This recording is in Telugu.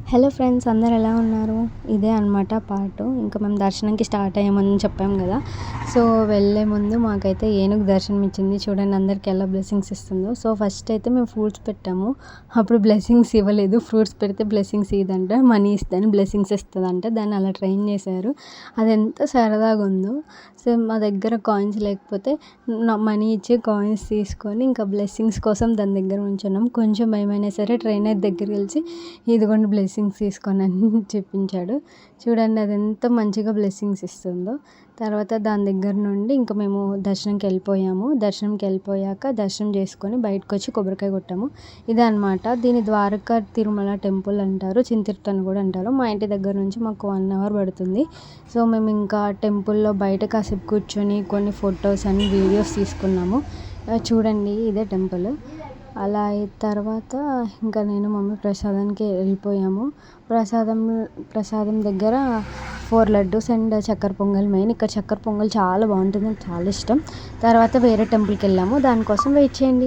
హలో ఫ్రెండ్స్, అందరు ఎలా ఉన్నారు? ఇదే అనమాట పార్ట్. ఇంకా మేము దర్శనంకి స్టార్ట్ అయ్యామని చెప్పాం కదా. సో వెళ్ళే ముందు మాకైతే ఏనుగు దర్శనం ఇచ్చింది. చూడండి అందరికి ఎలా బ్లెస్సింగ్స్ ఇస్తుందో. సో ఫస్ట్ అయితే మేము ఫ్రూట్స్ పెట్టాము. అప్పుడు బ్లెస్సింగ్స్ ఇవ్వలేదు. ఫ్రూట్స్ పెడితే బ్లెస్సింగ్స్ ఇదంట, మనీ ఇస్తాను బ్లెస్సింగ్స్ ఇస్తుందంట. దాన్ని అలా ట్రైన్ చేశారు. అది ఎంత సరదాగా ఉందో. సో మా దగ్గర కాయిన్స్ లేకపోతే మనీ ఇచ్చి కాయిన్స్ తీసుకొని ఇంకా బ్లెస్సింగ్స్ కోసం దాని దగ్గర ఉంచున్నాం. కొంచెం భయమైనా సరే ట్రైనర్ దగ్గరికి వెళ్ళి ఇదిగోండి బ్లెస్సింగ్స్ తీసుకోండి అని చెప్పించాడు. చూడండి అది ఎంత మంచిగా బ్లెస్సింగ్స్ ఇస్తుందో. తర్వాత దాని దగ్గర నుండి ఇంకా మేము దర్శనంకి వెళ్ళిపోయాక దర్శనం చేసుకొని బయటకు వచ్చి కొబ్బరికాయ కొట్టాము. ఇదే అనమాట. దీని ద్వారకా తిరుమల టెంపుల్ అంటారు, చింతిర్త అని కూడా అంటారు. మా ఇంటి దగ్గర నుంచి మాకు 1 అవర్ పడుతుంది. సో మేము ఇంకా టెంపుల్లో బయట కాసేపు కూర్చొని కొన్ని ఫొటోస్ అని వీడియోస్ తీసుకున్నాము. చూడండి ఇదే టెంపుల్. అలా అయిన తర్వాత ఇంకా నేను మమ్మీ ప్రసాదానికి వెళ్ళిపోయాము. ప్రసాదం దగ్గర 4 లడ్డూస్ అండ్ చక్కెర పొంగల్ మెయిన్. ఇక్కడ చక్కెర పొంగల్ చాలా బాగుంటుంది, నాకు చాలా ఇష్టం. తర్వాత వేరే టెంపుల్కి వెళ్ళాము, దానికోసం వెయిట్ చేయండి.